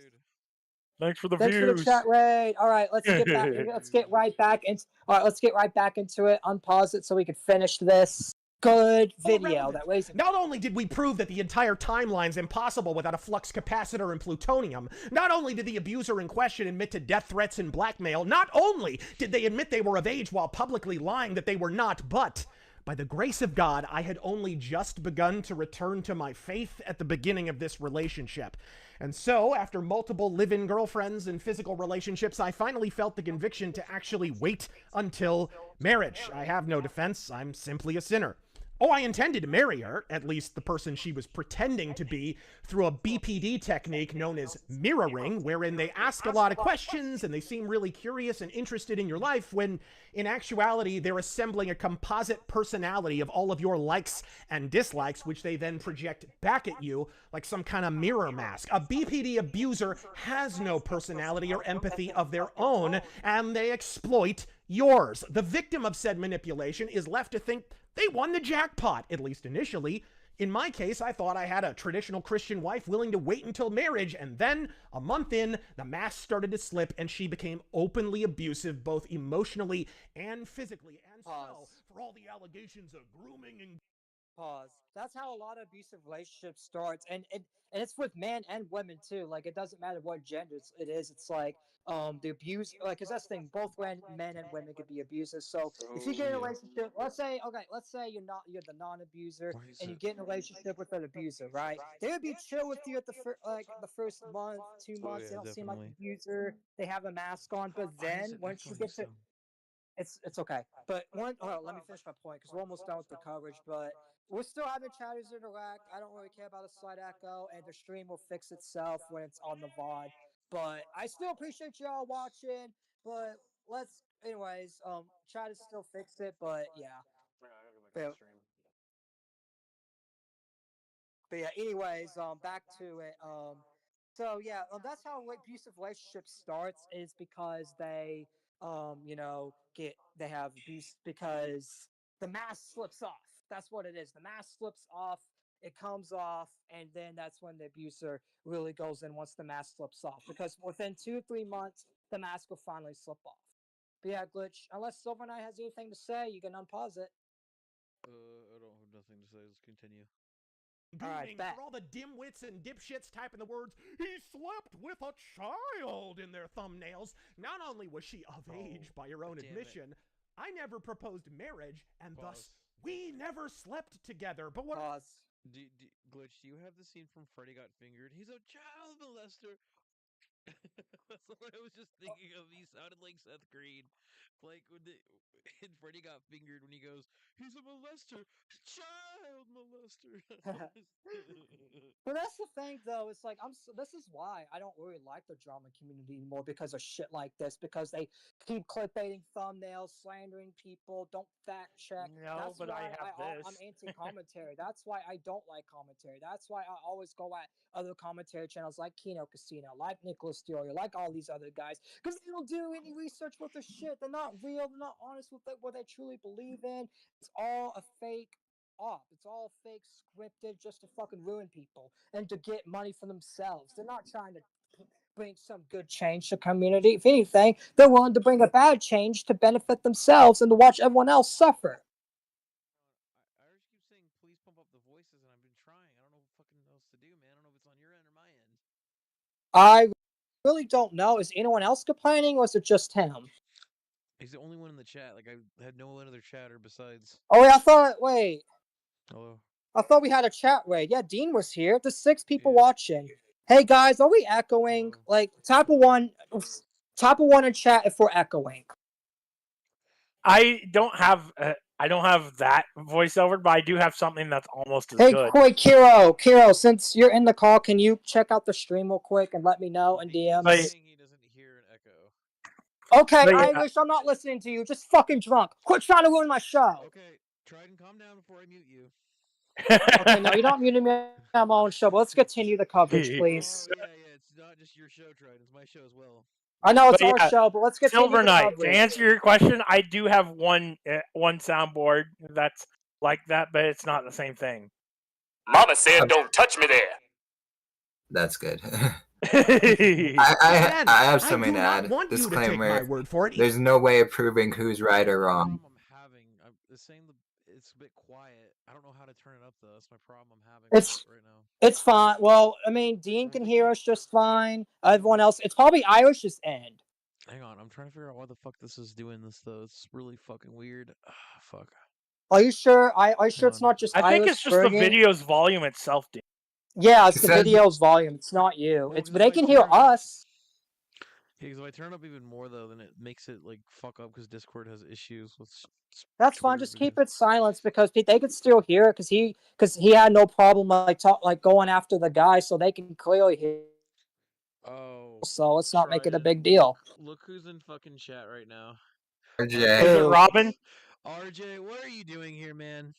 Thanks for the Thanks for the views. chat raid. All right, let's get back. Let's get right back into. All right, let's get right back into it. Unpause it so we can finish this good video that weighs. Not only did we prove that the entire timeline's impossible without a flux capacitor and plutonium, not only did the abuser in question admit to death threats and blackmail, not only did they admit they were of age while publicly lying that they were not, but by the grace of God, I had only just begun to return to my faith at the beginning of this relationship. And so, after multiple live-in girlfriends and physical relationships, I finally felt the conviction to actually wait until marriage. I have no defense. I'm simply a sinner. Oh, I intended to marry her, at least the person she was pretending to be, through a BPD technique known as mirroring, wherein they ask a lot of questions and they seem really curious and interested in your life, when in actuality they're assembling a composite personality of all of your likes and dislikes, which they then project back at you like some kind of mirror mask. A BPD abuser has no personality or empathy of their own, and they exploit yours. The victim of said manipulation is left to think they won the jackpot, at least initially. In my case, I thought I had a traditional Christian wife willing to wait until marriage, and then, a month in, the mask started to slip and she became openly abusive, both emotionally and physically. And so, for all the allegations of grooming and... Pause. That's how a lot of abusive relationships starts, and it's with men and women too. Like, it doesn't matter what gender it is. It's like the abuse, like, cause that's the thing. Both men and women could be abusive. So if you get in a relationship, let's say you're the non-abuser, and you get in a relationship with an abuser, right? They would be chill with you at the first month, 2 months. They don't seem like an abuser. They have a mask on, but then once you get to it's okay. But let me finish my point because we're almost done with the coverage. But we're still having chatters interact. I don't really care about a slight echo, and the stream will fix itself when it's on the VOD. But I still appreciate y'all watching. But anyways, try to still fix it. But yeah. But yeah, anyways, back to it. So yeah, that's how abusive relationships starts is because they, they have abuse because the mask slips off. That's what it is. The mask slips off. It comes off, and then that's when the abuser really goes in once the mask slips off. Because within 2-3 months, the mask will finally slip off. But yeah, Glitch. Unless Silver Knight has anything to say, you can unpause it. I don't have nothing to say. Let's continue. Grooming for all the dimwits and dipshits typing the words, "He slept with a child" in their thumbnails. Not only was she of age by her own admission, I never proposed marriage, and thus we never slept together. But what? Glitch, do you have the scene from Freddy Got Fingered? He's a child molester. That's what I was just thinking of. He sounded like Seth Green. Like when Freddy Got Fingered when he goes, "He's a molester, child molester." But that's the thing, though. It's like this is why I don't really like the drama community anymore because of shit like this. Because they keep clickbaiting thumbnails, slandering people, don't fact check. No, that's but why I have this. I'm anti-commentary. That's why I don't like commentary. That's why I always go at other commentary channels like Kino Casino, like Nicholas Diorio, like all these other guys, because they don't do any research with their shit. They're not real. They're not honest with what they truly believe in. It's all a fake off. It's all fake scripted just to fucking ruin people and to get money for themselves. They're not trying to bring some good change to community. If anything, they're willing to bring a bad change to benefit themselves and to watch everyone else suffer. I just keep saying, please pump up the voices, and I've been trying. I don't know what fucking else to do, man. I don't know if it's on your end or my end. I really don't know. Is anyone else complaining, or is it just him? He's the only one in the chat. Like, I had no other chatter besides. Oh, wait. Hello. I thought we had a chat raid. Yeah, Dean was here. There's 6 people watching. Hey guys, are we echoing? Like, type of one in chat if we're echoing. I don't have that voiceover, but I do have something that's almost as good. Hey, Kiro, since you're in the call, can you check out the stream real quick and let me know in DMs? He doesn't hear an echo. Okay, Irish, I'm not listening to you. Just fucking drunk. Quit trying to ruin my show. Okay, try and calm down before I mute you. Okay, no, you're not muting me on my own show, but let's continue the coverage, please. Oh, yeah, it's not just your show, Trident. It's my show as well. I know it's our show, but let's continue Silver the Knight, coverage. to answer your question, I do have one soundboard that's like that, but it's not the same thing. Mama said, "Don't touch me there." That's good. I have I something do to not add. want you to take my Disclaimer: word for it. there's no way of proving who's right or wrong. It's saying it's a bit quiet. I don't know how to turn it up though. That's my problem I'm having It's right now. it's fine. Well, I mean, Dean can hear us just fine. Everyone else, it's probably Irish's end. Hang on, I'm trying to figure out why the fuck this is doing this though. It's really fucking weird. Fuck. Are you sure? Are you sure it's not just I think Irish it's just the Bergen? video's volume itself, dude. Yeah, it's It the says- video's volume. It's not you. Well, It's because but they if I can hear turn up- us. Yeah, because if I turn up even more though, then it makes it like fuck up because Discord has issues with. That's fine. Just keep it silence because they could still hear it because he had no problem like going after the guy, so they can clearly hear. Oh. So let's not make it a big deal. Look who's in fucking chat right now. RJ. Is it Robin? RJ, what are you doing here, man?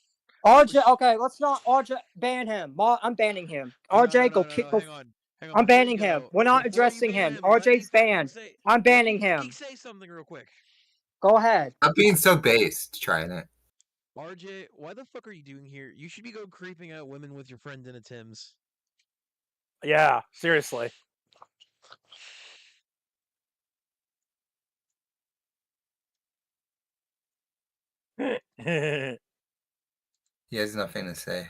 RJ, okay, let's not RJ ban him. I'm banning him. RJ, go kick. Hang on. I'm banning him. We're not addressing him. RJ's banned. I'm banning him. Say something real quick. Go ahead. Stop being so based. Trying it. RJ, why the fuck are you doing here? You should be going creeping out women with your friend in a Tim's. Yeah, seriously. He has nothing to say.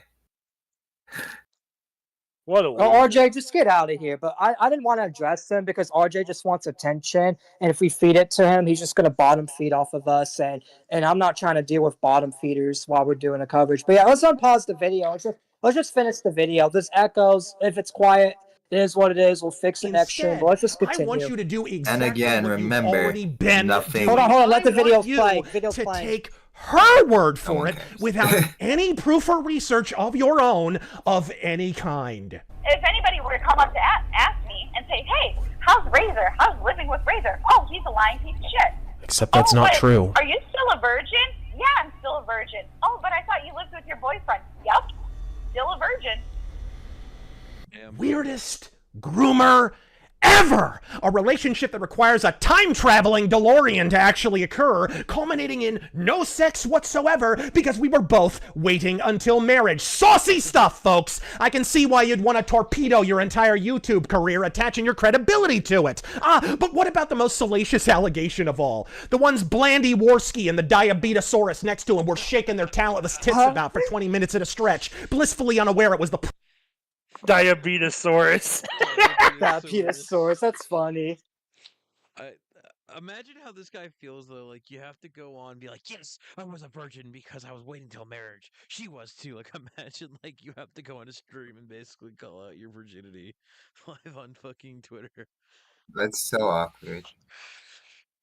What a Well, RJ, just get out of here. But I didn't want to address him because RJ just wants attention, and if we feed it to him, he's just gonna bottom feed off of us, and I'm not trying to deal with bottom feeders while we're doing a coverage. But yeah, let's unpause the video. Let's just finish the video. There's echoes. If it's quiet, it is what it is. We'll fix it next stream. But let's just continue. I want you to do exactly And again, what remember, you've already been nothing. doing. Hold on. Let the I video want you play. Video's to playing. take her word for it without any proof or research of your own of any kind. If anybody were to come up to ask me and say, hey, how's Razor? How's living with Razor? Oh, he's a lying piece of shit. Except that's not but true. Are you still a virgin? Yeah, I'm still a virgin. Oh, but I thought you lived with your boyfriend. Yep, still a virgin. Weirdest groomer ever! A relationship that requires a time-traveling DeLorean to actually occur, culminating in no sex whatsoever because we were both waiting until marriage. Saucy stuff, folks! I can see why you'd want to torpedo your entire YouTube career, attaching your credibility to it. But what about the most salacious allegation of all? The ones Blandy Worski and the Diabetosaurus next to him were shaking their talentless tits about for 20 minutes at a stretch, blissfully unaware it was the Diabetosaurus. Diabetosaurus. That's funny. Imagine how this guy feels though. Like you have to go on and be like, yes, I was a virgin because I was waiting till marriage. She was too. Like imagine like you have to go on a stream and basically call out your virginity live on fucking Twitter. That's so awkward.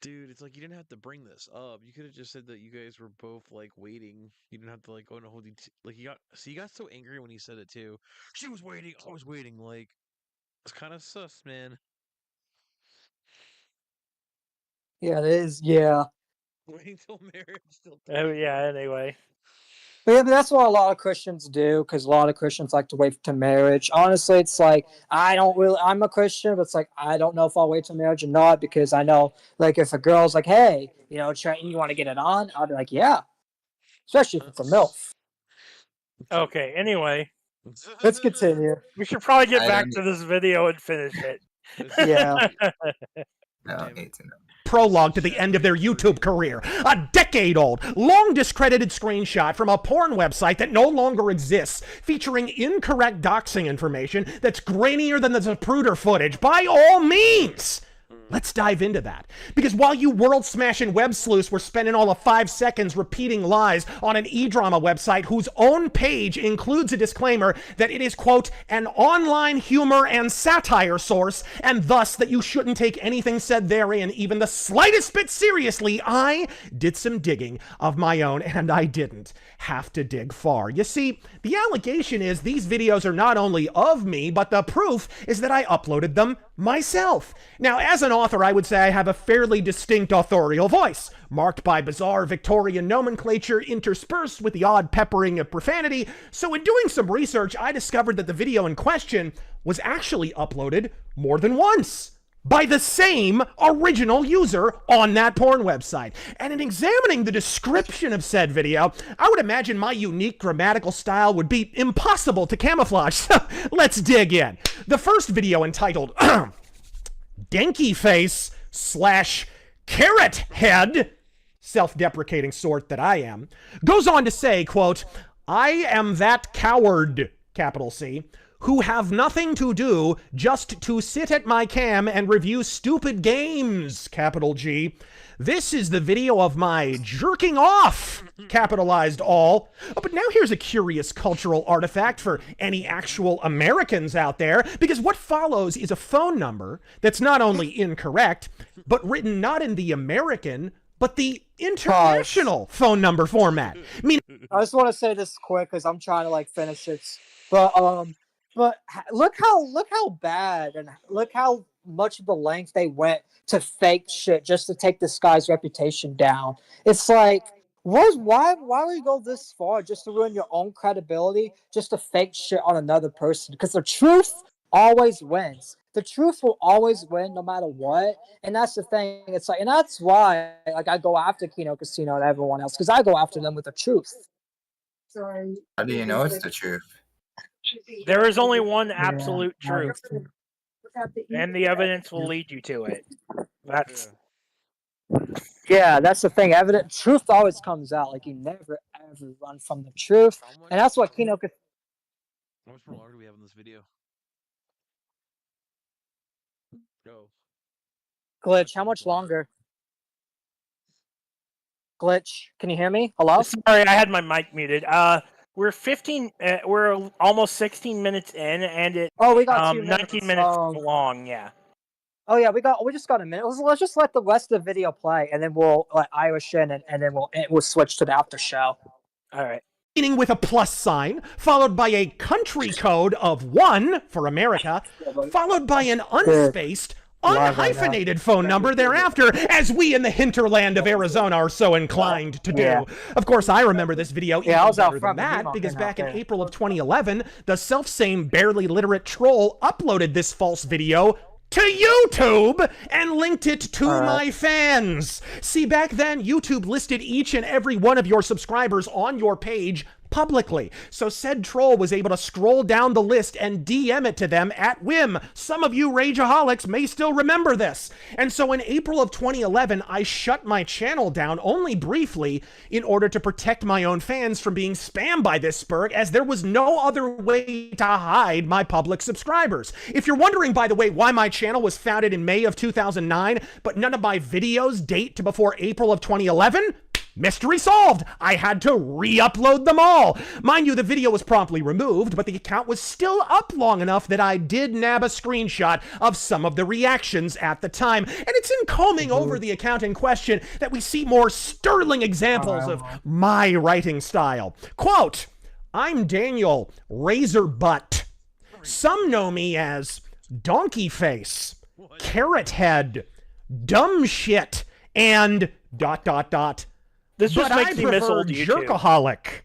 Dude, it's like you didn't have to bring this up. You could have just said that you guys were both like waiting. You didn't have to like go into holding. Like you got so angry when he said it too. She was waiting. I was waiting. Like it's kind of sus, man. Yeah, it is. Yeah. Waiting till marriage. Still. Oh yeah. Anyway. But yeah, but that's what a lot of Christians do, because a lot of Christians like to wait to marriage. Honestly, it's like, I'm a Christian, but it's like, I don't know if I'll wait till marriage or not, because I know, like, if a girl's like, hey, Trenton, you want to get it on? I'll be like, yeah. Especially if it's a MILF. Okay, anyway. Let's continue. We should probably get back to this video and finish it. Yeah. No, I need to know. Prologue to the end of their YouTube career. A decade-old, long-discredited screenshot from a porn website that no longer exists, featuring incorrect doxing information that's grainier than the Zapruder footage. By all means! Let's dive into that. Because while you world-smashing web sleuths were spending all of 5 seconds repeating lies on an e-drama website whose own page includes a disclaimer that it is, quote, an online humor and satire source, and thus that you shouldn't take anything said therein even the slightest bit seriously, I did some digging of my own, and I didn't have to dig far. You see, the allegation is these videos are not only of me, but the proof is that I uploaded them myself. Now, as an author, I would say I have a fairly distinct authorial voice, marked by bizarre Victorian nomenclature interspersed with the odd peppering of profanity. So in doing some research, I discovered that the video in question was actually uploaded more than once by the same original user on that porn website. And in examining the description of said video, I would imagine my unique grammatical style would be impossible to camouflage. So let's dig in. The first video, entitled Denky Face / Carrot Head, self-deprecating sort that I am, goes on to say, quote, I am that coward, capital C, who have nothing to do just to sit at my cam and review stupid games, capital G. This is the video of my jerking off, capitalized all. Oh, but now here's a curious cultural artifact for any actual Americans out there, because what follows is a phone number that's not only incorrect, but written not in the American, but the international phone number format. I just want to say this quick because I'm trying to like finish it, but look how bad and look how much of the length they went to fake shit just to take this guy's reputation down. It's like, why would you go this far just to ruin your own credibility, just to fake shit on another person? Because the truth always wins. The truth will always win no matter what. And that's the thing. It's like, and that's why like I go after Kino Casino and everyone else, because I go after them with the truth. Sorry. How do you know it's the truth? There is only one absolute truth, and the evidence will lead you to it. That's that's the thing. Truth always comes out. Like you never ever run from the truth, and that's what Kino. How much more longer do we have in this video? Go. Glitch. How much longer? Glitch. Can you hear me? Hello. Sorry, I had my mic muted. We're 15. We're almost 16 minutes in, and it. We got 2 minutes. 19 minutes long. Yeah. Oh yeah, we just got a minute. Let's just let the rest of the video play, and then we'll let Irish in, and then we'll switch to the after show. All right. Meaning with a plus sign, followed by a country code of 1 for America, followed by an unspaced, unhyphenated phone number thereafter, as we in the hinterland of Arizona are so inclined to do. Yeah. Of course, I remember this video even I was out better front than with him that, because out back in there. April of 2011, the self-same barely literate troll uploaded this false video to YouTube and linked it to my fans. See, back then, YouTube listed each and every one of your subscribers on your page publicly. So said troll was able to scroll down the list and DM it to them at whim. Some of you rageaholics may still remember this. And so in April of 2011, I shut my channel down only briefly in order to protect my own fans from being spammed by this spurg, as there was no other way to hide my public subscribers. If you're wondering, by the way, why my channel was founded in May of 2009, but none of my videos date to before April of 2011, mystery solved. I had to re-upload them all. Mind you, the video was promptly removed, but the account was still up long enough that I did nab a screenshot of some of the reactions at the time. And it's in combing over the account in question that we see more sterling examples of my writing style. Quote, I'm Daniel Razor Butt. Some know me as Donkey Face, Carrot Head, Dumb Shit, and ... This just but makes I me miss prefer old YouTube. Jerkaholic.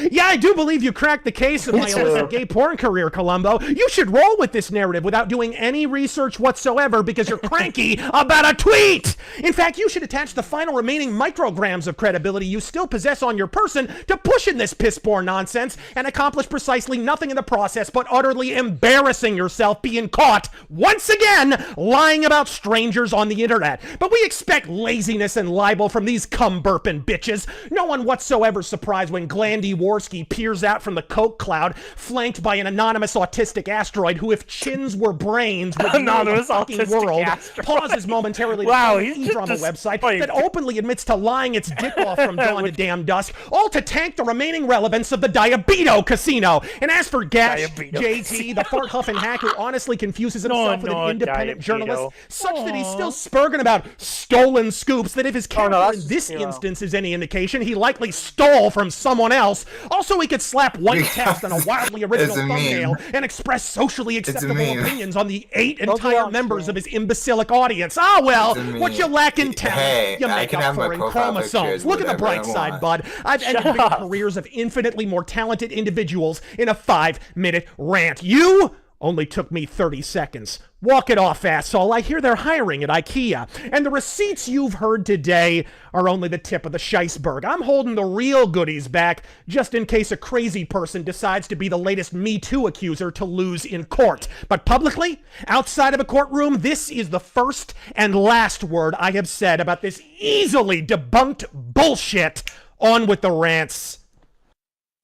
Yeah, I do believe you cracked the case of my illicit gay porn career, Columbo. You should roll with this narrative without doing any research whatsoever because you're cranky about a tweet. In fact, you should attach the final remaining micrograms of credibility you still possess on your person to push in this piss-poor nonsense and accomplish precisely nothing in the process but utterly embarrassing yourself being caught, once again, lying about strangers on the internet. But we expect laziness and libel from these cum-burping bitches. No one whatsoever surprised when Glandy Warski peers out from the coke cloud, flanked by an anonymous autistic asteroid who, if chins were brains, would know the fucking world. Pauses momentarily to find an e-drama website that openly admits to lying its dick off from dawn to damn dusk, all to tank the remaining relevance of the Diabeto Casino. And as for Gash JT, the fart-huffing hack who honestly confuses himself with an independent journalist, such that he's still spurging about stolen scoops that if his character in this instance is any indication, he likely stole from someone else. Also, he could slap white text on a wildly original thumbnail and express socially acceptable opinions on the 8 entire members of his imbecilic audience. Ah, well, what you lack in talent, you make up for in chromosomes. Look at the bright side, bud. I've ended big careers of infinitely more talented individuals in a 5-minute rant. You Only took me 30 seconds. Walk it off, asshole. I hear they're hiring at IKEA. And the receipts you've heard today are only the tip of the iceberg. I'm holding the real goodies back just in case a crazy person decides to be the latest Me Too accuser to lose in court. But publicly, outside of a courtroom, this is the first and last word I have said about this easily debunked bullshit. On with the rants.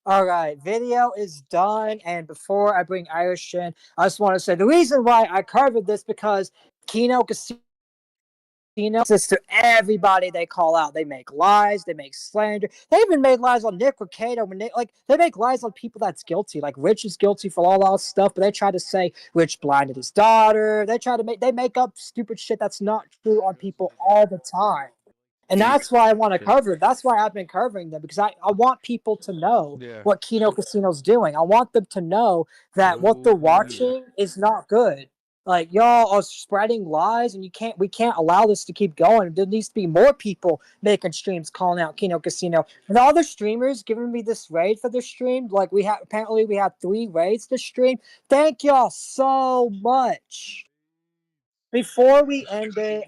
All right, video is done, and before I bring Irish in, I just want to say the reason why I covered this because Kino Casino says to everybody they call out. They make lies, they make slander. They even made lies on Nick Ricardo when they make lies on people that's guilty. Like Rich is guilty for all that stuff, but they try to say Rich blinded his daughter. They make up stupid shit that's not true on people all the time. And that's why I want to cover it. That's why I've been covering them, because I want people to know what Kino Casino's doing. I want them to know that what they're watching is not good. Like, y'all are spreading lies, and we can't allow this to keep going. There needs to be more people making streams calling out Kino Casino. And all the streamers giving me this raid for the stream, like apparently we had 3 raids this stream. Thank y'all so much. Before we end it,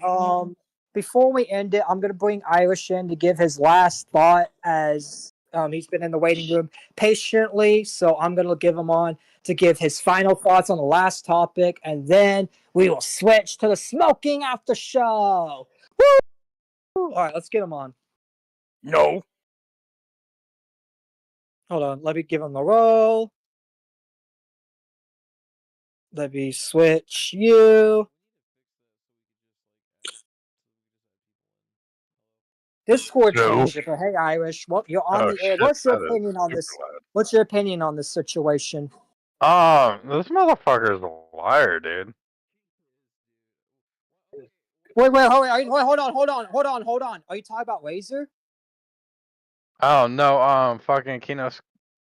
I'm gonna bring Irish in to give his last thought, as he's been in the waiting room patiently. So I'm gonna give him on to give his final thoughts on the last topic, and then we will switch to the smoking after show. Woo! All right, let's get him on. No. Hold on, let me give him the roll. Let me switch you. Discord changed it, but hey, Irish, you're on the air. What's your opinion on this? What's your opinion on this situation? This motherfucker is a liar, dude. Wait, hold on. Are you talking about Razor? Oh no, fucking Kino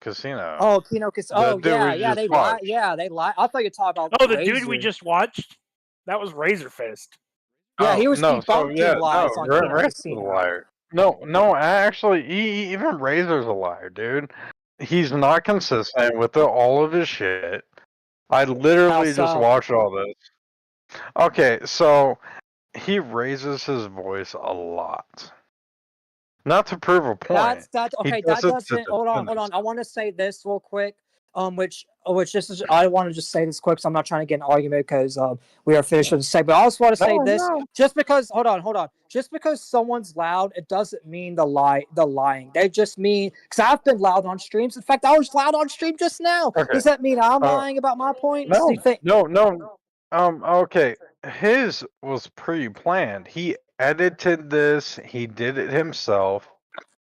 Casino. Oh, Kino Casino. Oh, yeah, they lie. Watched. Yeah, they lie. I thought you were talking about. Oh, the Razor. dude we just watched? That was Razor Fist. Yeah, he was debunking lies on Kino Casino. A liar. No, actually, even Razor's a liar, dude. He's not consistent with all of his shit. I literally just watched all this. Okay, so he raises his voice a lot. Not to prove a point. Okay. That doesn't. Hold on. I want to say this real quick. Which this is. I want to just say this quick, so I'm not trying to get an argument because we are finished with the segment. But I also want to say this. Just because, hold on. Just because someone's loud, it doesn't mean the lying. They just mean, because I've been loud on streams. In fact, I was loud on stream just now. Okay. Does that mean I'm lying about my point? No. Okay. His was pre-planned. He edited this. He did it himself.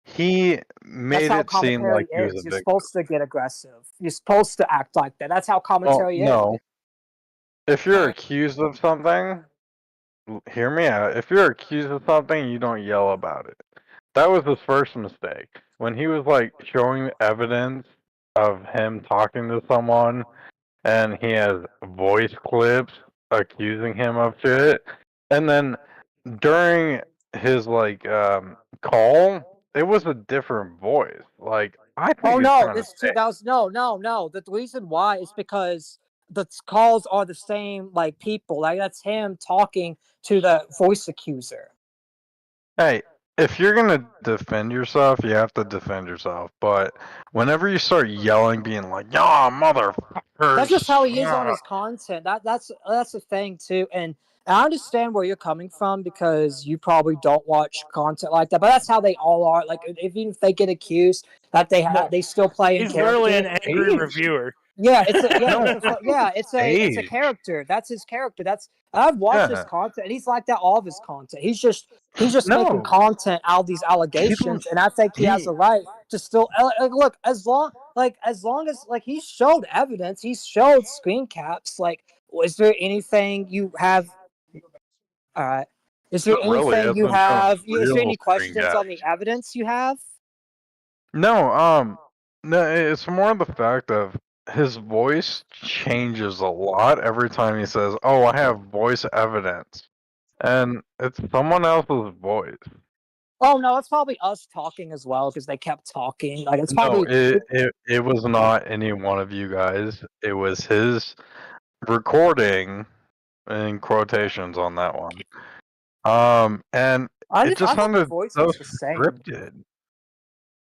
He made it seem like he was a victim. You're supposed to get aggressive. You're supposed to act like that. That's how commentary is. No. If you're accused of something, hear me out. If you're accused of something, you don't yell about it. That was his first mistake. When he was like showing evidence of him talking to someone, and he has voice clips accusing him of shit, and then during his like call, it was a different voice. Like, I think. Oh no, no. The reason why is because the calls are the same, like people. Like, that's him talking to the voice accuser. Hey, if you're gonna defend yourself, you have to defend yourself. But whenever you start yelling, being like, "Yeah, motherfucker," that's just how he is on his content. That's the thing too, and I understand where you're coming from because you probably don't watch content like that. But that's how they all are. Like, even if they get accused, that they still play in He's character. literally an angry reviewer. Yeah, it's a character. That's his character. I've watched his content, and he's like that all of his content. He's just making content out of these allegations, and I think he has a right to still look, as long as he showed evidence, he showed screen caps. Like, is there anything you have? All right. Is there anything you have? Is there any questions on the evidence you have? No, it's more the fact of his voice changes a lot every time he says, "Oh, I have voice evidence," and it's someone else's voice. Oh no, it's probably us talking as well because they kept talking. Like, it's probably it was not any one of you guys. It was his recording, in quotations on that one. And it just I thought the sounded voice so was the same. scripted.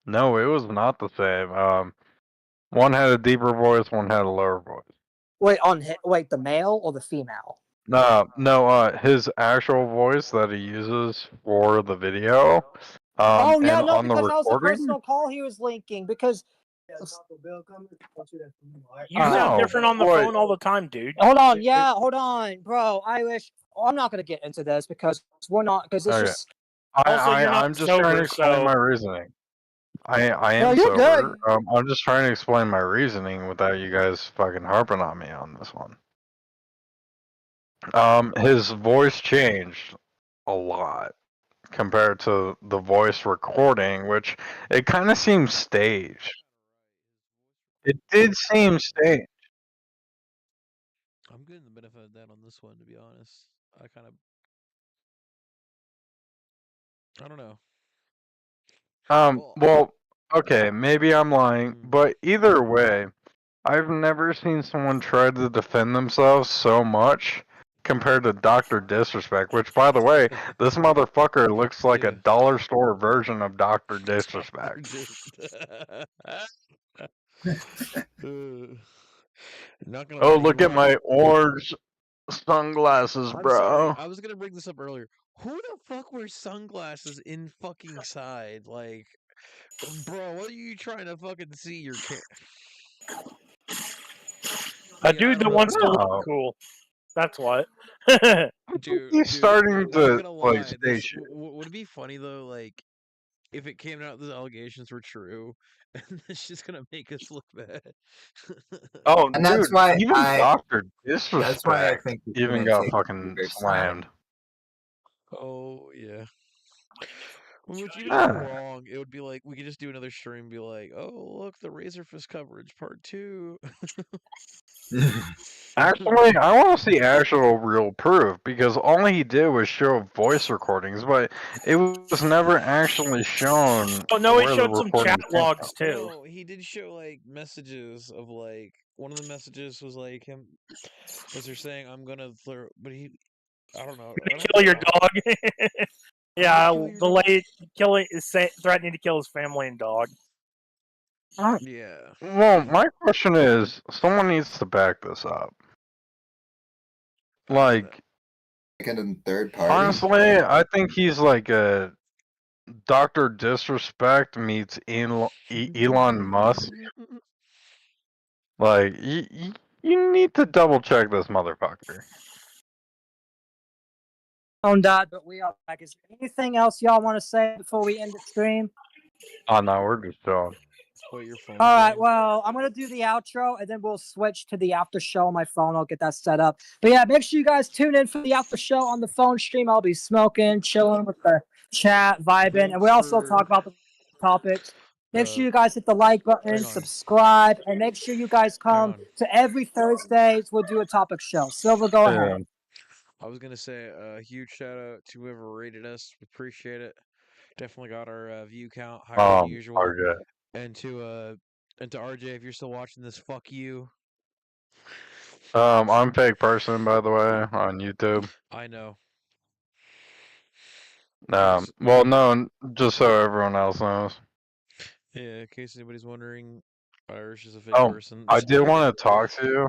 No, it was not the same. One had a deeper voice, one had a lower voice. Wait, wait, the male or the female? No, his actual voice that he uses for the video. Oh yeah, And no, on the because that was a recording, personal call he was linking. Because You sound different on the phone all the time, dude. hold on, yeah, hold on, bro. I'm not gonna get into this because we're not. Because it's Okay. just. I'm just trying to explain my reasoning. I am you're sober. good. I'm just trying to explain my reasoning without you guys fucking harping on me on this one. His voice changed a lot compared to the voice recording, which it kind of seems staged. It did seem staged. I'm getting the benefit of that on this one, to be honest. I don't know. Well, okay, maybe I'm lying, but either way, I've never seen someone try to defend themselves so much compared to Dr. Disrespect, which, by the way, this motherfucker looks like a dollar store version of Dr. Disrespect. Not gonna Oh, lie, look you're at right. my orange sunglasses, I'm bro. sorry. I was gonna bring this up earlier. Who the fuck wears sunglasses in fucking side? Like, bro, what are you trying to fucking see? Your A dude that wants to No. look cool. That's what. He's starting not to gonna play lie. stage shit. Would it be funny though? Like, if it came out those allegations were true, and it's just gonna make us look bad. Oh, And that's dude, why even Dr. That's why I Disrespect think you even shouldn't got take fucking your slammed. time. Oh yeah. Which even if Yeah. we're wrong, it would be like we could just do another stream and be like, "Oh, look, the Razorfist coverage part 2." Actually, I want to see actual real proof because all he did was show voice recordings, but it was never actually shown. Oh no, he where the showed some recordings chat came logs from. too. No, he did show like messages of like one of the messages was like him was there saying I'm gonna throw, but he I don't know. I don't Kill your know. dog. Yeah, kill your the dog. lady threatening to kill his family and dog. Yeah. Well, my question is, someone needs to back this up. Like, Second third party. honestly, I think he's like a Dr. Disrespect meets Elon Musk. Like, you need to double check this motherfucker. On that, but we are back. Is there anything else y'all want to say before we end the stream? Oh no, we're just chilling. Wait, your phone. All right, well, I'm gonna do the outro and then we'll switch to the after show on my phone. I'll get that set up. But yeah, make sure you guys tune in for the after show on the phone stream. I'll be smoking, chilling with the chat, vibing, and we also talk about the topics. Make sure you guys hit the like button, subscribe, and make sure you guys come to every Thursdays. We'll do a topic show. Silver, go ahead. I was gonna say a huge shout out to whoever rated us. We appreciate it. Definitely got our view count higher than usual. RJ. And to RJ, if you're still watching this, fuck you. I'm fake person, by the way, on YouTube. I know. Well, no, just so everyone else knows. Yeah, in case anybody's wondering, Irish is a fake Oh, person. I did want to talk to you.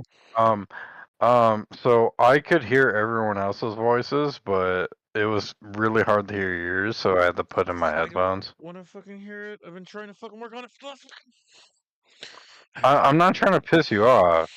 So I could hear everyone else's voices, but it was really hard to hear yours, so I had to put in my headphones. Want to fucking hear it? I've been trying to fucking work on it. I'm not trying to piss you off.